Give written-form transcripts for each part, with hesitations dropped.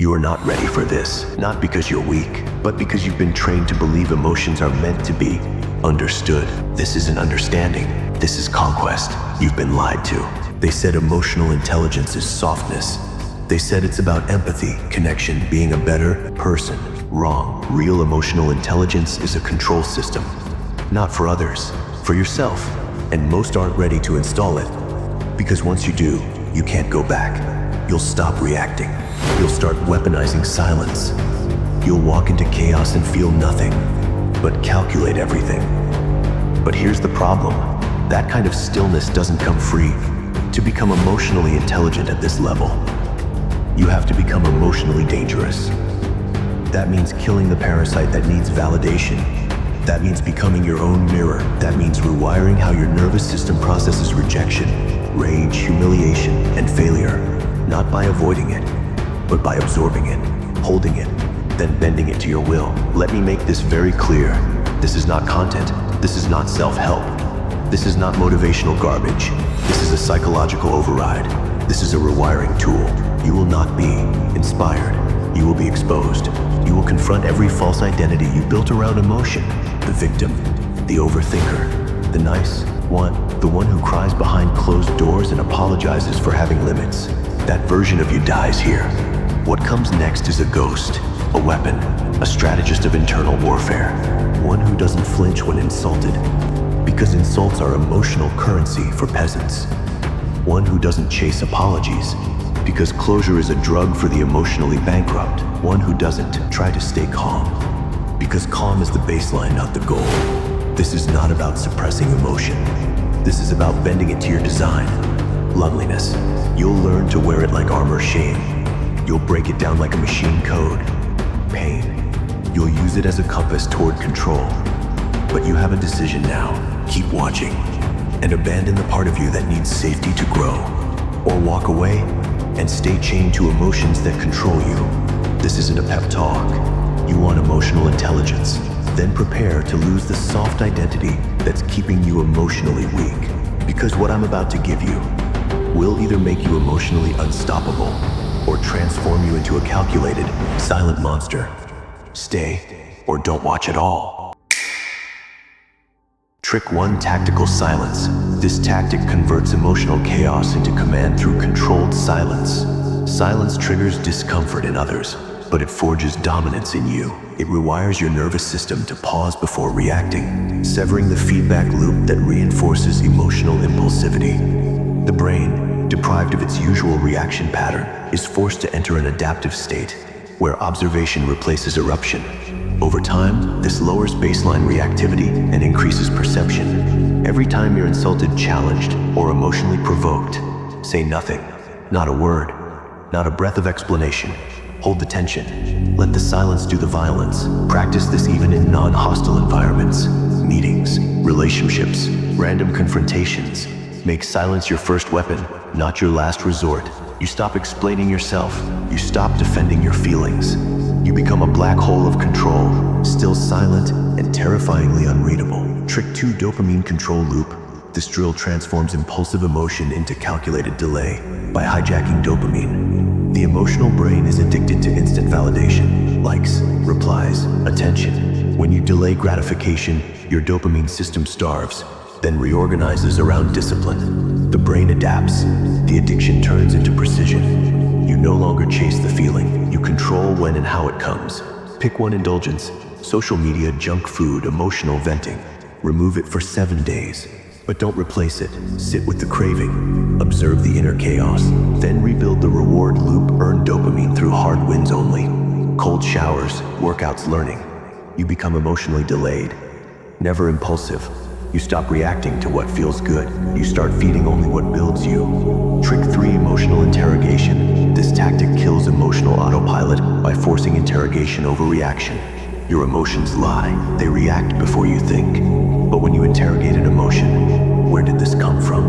You are not ready for this, not because you're weak, but because you've been trained to believe emotions are meant to be understood. This isn't understanding, this is conquest. You've been lied to. They said emotional intelligence is softness. They said it's about empathy, connection, being a better person. Wrong. Real emotional intelligence is a control system. Not for others, for yourself. And most aren't ready to install it. Because once you do, you can't go back. You'll stop reacting. You'll start weaponizing silence. You'll walk into chaos and feel nothing, but calculate everything. But here's the problem. That kind of stillness doesn't come free. To become emotionally intelligent at this level, you have to become emotionally dangerous. That means killing the parasite that needs validation. That means becoming your own mirror. That means rewiring how your nervous system processes rejection, rage, humiliation, and failure. Not by avoiding it, but by absorbing it, holding it, then bending it to your will. Let me make this very clear. This is not content. This is not self-help. This is not motivational garbage. This is a psychological override. This is a rewiring tool. You will not be inspired. You will be exposed. You will confront every false identity you built around emotion. The victim, the overthinker, the nice one, the one who cries behind closed doors and apologizes for having limits. That version of you dies here. What comes next is a ghost, a weapon, a strategist of internal warfare, one who doesn't flinch when insulted, because insults are emotional currency for peasants. One who doesn't chase apologies, because closure is a drug for the emotionally bankrupt. One who doesn't try to stay calm, because calm is the baseline, not the goal. This is not about suppressing emotion. This is about bending it to your design. Loneliness. You'll learn to wear it like armor. Shame. You'll break it down like a machine code. Pain. You'll use it as a compass toward control. But you have a decision now. Keep watching and abandon the part of you that needs safety to grow, or walk away and stay chained to emotions that control you. This isn't a pep talk. You want emotional intelligence. Then prepare to lose the soft identity that's keeping you emotionally weak. Because what I'm about to give you will either make you emotionally unstoppable or transform you into a calculated, silent monster. Stay or don't watch at all. Trick 1: tactical silence. This tactic converts emotional chaos into command through controlled silence. Silence triggers discomfort in others, but it forges dominance in you. It rewires your nervous system to pause before reacting, severing the feedback loop that reinforces emotional impulsivity. The brain, deprived of its usual reaction pattern, is forced to enter an adaptive state, where observation replaces eruption. Over time, this lowers baseline reactivity and increases perception. Every time you're insulted, challenged, or emotionally provoked, say nothing, not a word, not a breath of explanation. Hold the tension. Let the silence do the violence. Practice this even in non-hostile environments, meetings, relationships, random confrontations. Make silence your first weapon, not your last resort. You stop explaining yourself. You stop defending your feelings. You become a black hole of control, still silent and terrifyingly unreadable. Trick 2: dopamine control loop. This drill transforms impulsive emotion into calculated delay by hijacking dopamine. The emotional brain is addicted to instant validation, likes, replies, attention. When you delay gratification, your dopamine system starves, then reorganizes around discipline. The brain adapts. The addiction turns into precision. You no longer chase the feeling. You control when and how it comes. Pick one indulgence: social media, junk food, emotional venting. Remove it for 7 days. But don't replace it. Sit with the craving. Observe the inner chaos. Then rebuild the reward loop. Earn dopamine through hard wins only. Cold showers, workouts, learning. You become emotionally delayed, never impulsive. You stop reacting to what feels good. You start feeding only what builds you. Trick 3: emotional interrogation. This tactic kills emotional autopilot by forcing interrogation over reaction. Your emotions lie. They react before you think. But when you interrogate an emotion, where did this come from?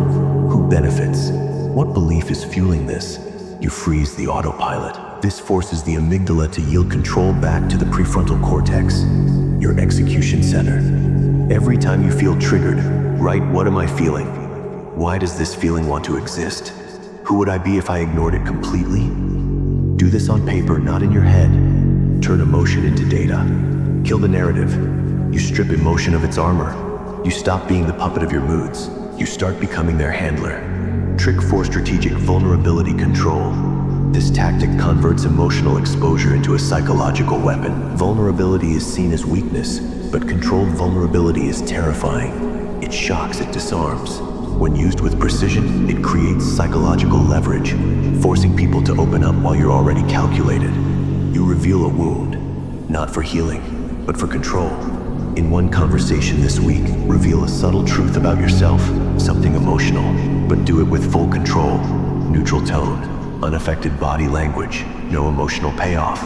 Who benefits? What belief is fueling this? You freeze the autopilot. This forces the amygdala to yield control back to the prefrontal cortex, your execution center. Every time you feel triggered, write, what am I feeling? Why does this feeling want to exist? Who would I be if I ignored it completely? Do this on paper, not in your head. Turn emotion into data. Kill the narrative. You strip emotion of its armor. You stop being the puppet of your moods. You start becoming their handler. Trick 4: strategic vulnerability control. This tactic converts emotional exposure into a psychological weapon. Vulnerability is seen as weakness, but controlled vulnerability is terrifying. It shocks, it disarms. When used with precision, it creates psychological leverage, forcing people to open up while you're already calculated. You reveal a wound, not for healing, but for control. In one conversation this week, reveal a subtle truth about yourself, something emotional, but do it with full control. Neutral tone, unaffected body language, no emotional payoff.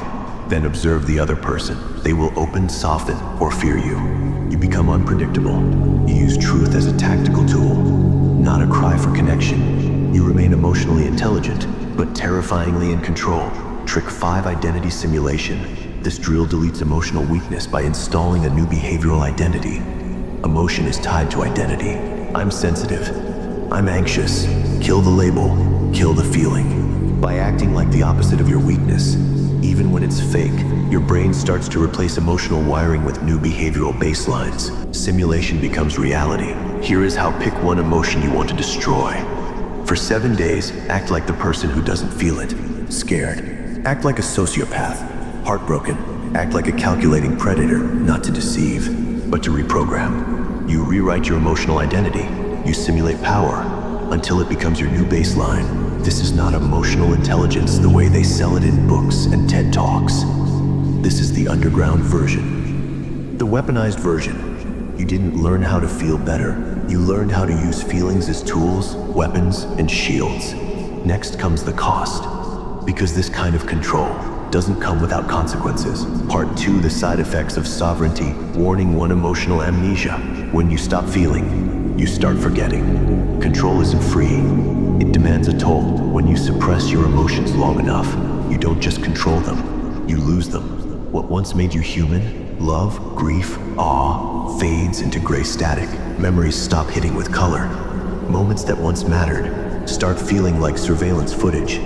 Then observe the other person. They will open, soften, or fear you. You become unpredictable. You use truth as a tactical tool, not a cry for connection. You remain emotionally intelligent, but terrifyingly in control. Trick 5: identity simulation. This drill deletes emotional weakness by installing a new behavioral identity. Emotion is tied to identity. I'm sensitive. I'm anxious. Kill the label. Kill the feeling. By acting like the opposite of your weakness, even when it's fake, your brain starts to replace emotional wiring with new behavioral baselines. Simulation becomes reality. Here is how: pick one emotion you want to destroy. For 7 days, act like the person who doesn't feel it. Scared. Act like a sociopath. Heartbroken. Act like a calculating predator, not to deceive, but to reprogram. You rewrite your emotional identity. You simulate power until it becomes your new baseline. This is not emotional intelligence the way they sell it in books and TED Talks. This is the underground version. The weaponized version. You didn't learn how to feel better. You learned how to use feelings as tools, weapons, and shields. Next comes the cost. Because this kind of control doesn't come without consequences. Part 2: the side effects of sovereignty. Warning 1: emotional amnesia. When you stop feeling, you start forgetting. Control isn't free. It demands a toll. When you suppress your emotions long enough, you don't just control them, you lose them. What once made you human, love, grief, awe, fades into gray static. Memories stop hitting with color. Moments that once mattered start feeling like surveillance footage.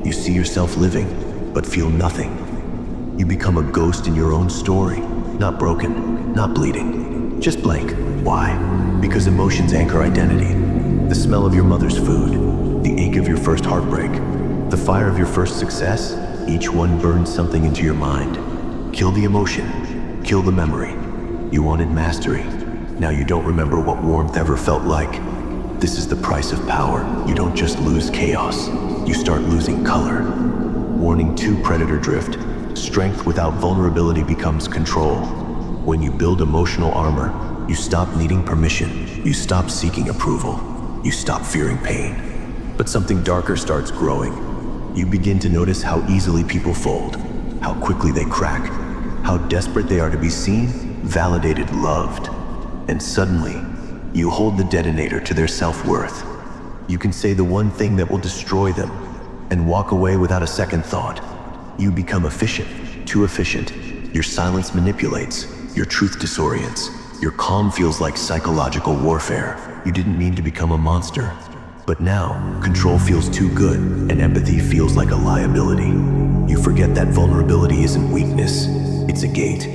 You see yourself living, but feel nothing. You become a ghost in your own story. Not broken, not bleeding, just blank. Why? Because emotions anchor identity. The smell of your mother's food, the ache of your first heartbreak, the fire of your first success, each one burns something into your mind. Kill the emotion, kill the memory. You wanted mastery. Now you don't remember what warmth ever felt like. This is the price of power. You don't just lose chaos, you start losing color. Warning 2: predator drift. Strength without vulnerability becomes control. When you build emotional armor, you stop needing permission. You stop seeking approval. You stop fearing pain. But something darker starts growing. You begin to notice how easily people fold, how quickly they crack, how desperate they are to be seen, validated, loved. And suddenly, you hold the detonator to their self-worth. You can say the one thing that will destroy them and walk away without a second thought. You become efficient, too efficient. Your silence manipulates, your truth disorients. Your calm feels like psychological warfare. You didn't mean to become a monster. But now, control feels too good, and empathy feels like a liability. You forget that vulnerability isn't weakness, it's a gate.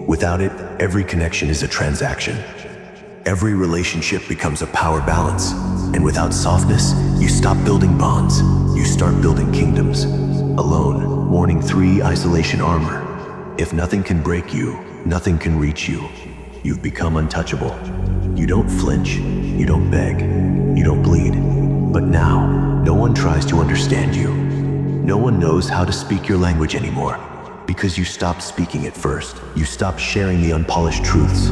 Without it, every connection is a transaction. Every relationship becomes a power balance. And without softness, you stop building bonds. You start building kingdoms. Alone. Warning 3: isolation armor. If nothing can break you, nothing can reach you. You've become untouchable. You don't flinch, you don't beg, you don't bleed. But now, no one tries to understand you. No one knows how to speak your language anymore. Because you stopped speaking it first. You stopped sharing the unpolished truths,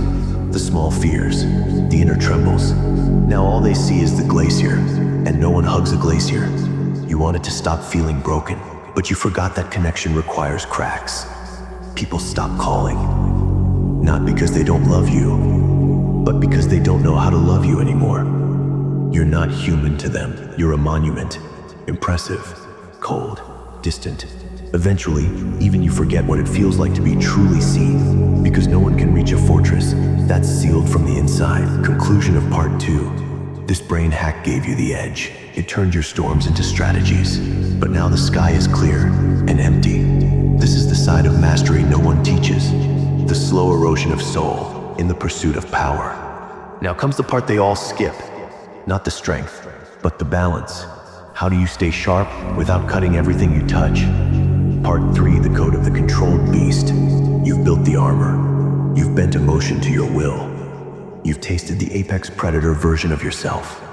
the small fears, the inner trembles. Now all they see is the glacier, and no one hugs a glacier. You wanted to stop feeling broken, but you forgot that connection requires cracks. People stop calling. Not because they don't love you, but because they don't know how to love you anymore. You're not human to them. You're a monument. Impressive, cold, distant. Eventually, even you forget what it feels like to be truly seen, because no one can reach a fortress that's sealed from the inside. Conclusion of part 2. This brain hack gave you the edge. It turned your storms into strategies. But now the sky is clear, and and empty. This is the side of mastery no one teaches. The slow erosion of soul in the pursuit of power. Now comes the part they all skip. Not the strength, but the balance. How do you stay sharp without cutting everything you touch? Part 3, the code of the controlled beast. You've built the armor. You've bent emotion to your will. You've tasted the apex predator version of yourself.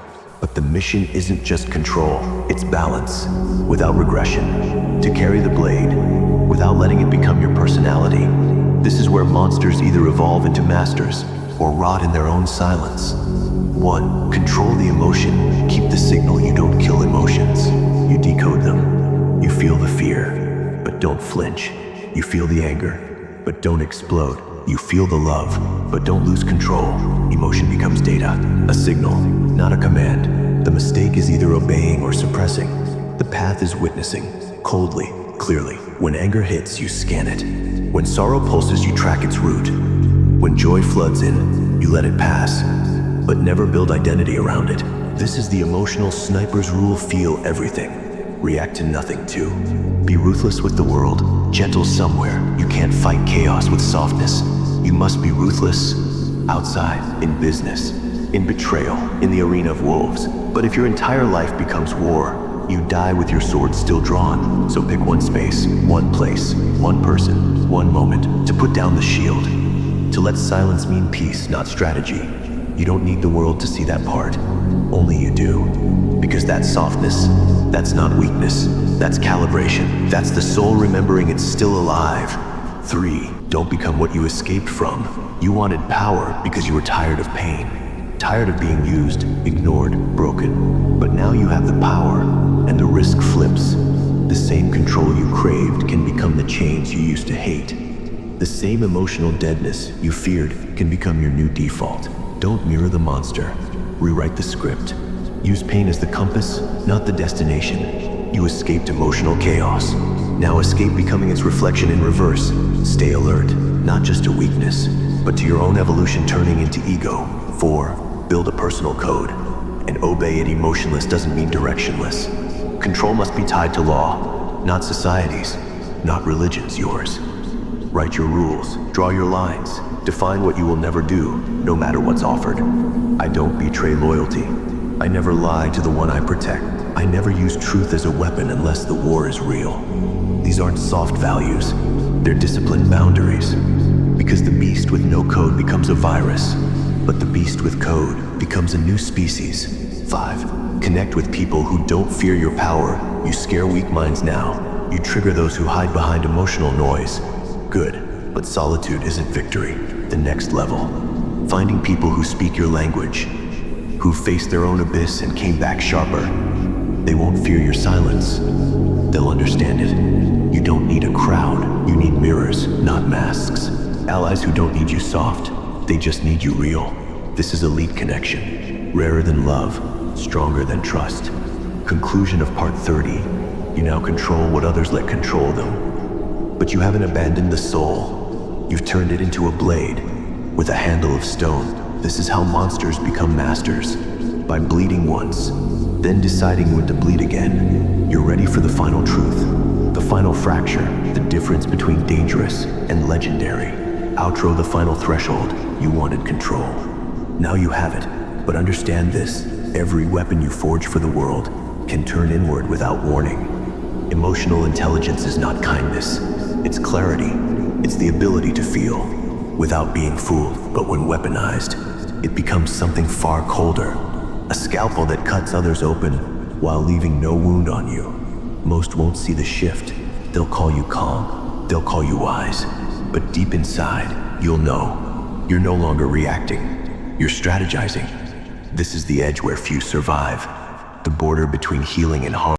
But the mission isn't just control, it's balance, without regression. To carry the blade, without letting it become your personality. This is where monsters either evolve into masters, or rot in their own silence. 1. Control the emotion. Keep the signal. You don't kill emotions. You decode them. You feel the fear, but don't flinch. You feel the anger, but don't explode. You feel the love, but don't lose control. Emotion becomes data, a signal, not a command. The mistake is either obeying or suppressing. The path is witnessing, coldly, clearly. When anger hits, you scan it. When sorrow pulses, you track its root. When joy floods in, you let it pass, but never build identity around it. This is the emotional sniper's rule. Feel everything. React to nothing too. Be ruthless with the world, gentle somewhere. You can't fight chaos with softness. You must be ruthless outside, in business, in betrayal, in the arena of wolves. But if your entire life becomes war, you die with your sword still drawn. So pick one space, one place, one person, one moment to put down the shield. To let silence mean peace, not strategy. You don't need the world to see that part. Only you do. Because that softness, that's not weakness. That's calibration. That's the soul remembering it's still alive. 3. Don't become what you escaped from. You wanted power because you were tired of pain. Tired of being used, ignored, broken. But now you have the power, and the risk flips. The same control you craved can become the chains you used to hate. The same emotional deadness you feared can become your new default. Don't mirror the monster. Rewrite the script. Use pain as the compass, not the destination. You escaped emotional chaos. Now escape becoming its reflection in reverse. Stay alert, not just to weakness, but to your own evolution turning into ego. 4. Build a personal code. And obey it. Emotionless doesn't mean directionless. Control must be tied to law, not society's, not religion's, yours. Write your rules, draw your lines, define what you will never do, no matter what's offered. I don't betray loyalty. I never lie to the one I protect. I never use truth as a weapon unless the war is real. These aren't soft values, they're disciplined boundaries. Because the beast with no code becomes a virus, but the beast with code becomes a new species. 5. Connect with people who don't fear your power. You scare weak minds now. You trigger those who hide behind emotional noise. Good, but solitude isn't victory. The next level. Finding people who speak your language, who faced their own abyss and came back sharper. They won't fear your silence. They'll understand it. You don't need a crowd. You need mirrors, not masks. Allies who don't need you soft. They just need you real. This is elite connection. Rarer than love, stronger than trust. Conclusion of part 30. You now control what others let control them. But you haven't abandoned the soul. You've turned it into a blade with a handle of stone. This is how monsters become masters. By bleeding once, then deciding when to bleed again. You're ready for the final truth. The final fracture. The difference between dangerous and legendary. Outro the final threshold. You wanted control. Now you have it. But understand this. Every weapon you forge for the world can turn inward without warning. Emotional intelligence is not kindness. It's clarity. It's the ability to feel without being fooled. But when weaponized, it becomes something far colder. A scalpel that cuts others open while leaving no wound on you. Most won't see the shift. They'll call you calm. They'll call you wise. But deep inside, you'll know. You're no longer reacting. You're strategizing. This is the edge where few survive. The border between healing and harm.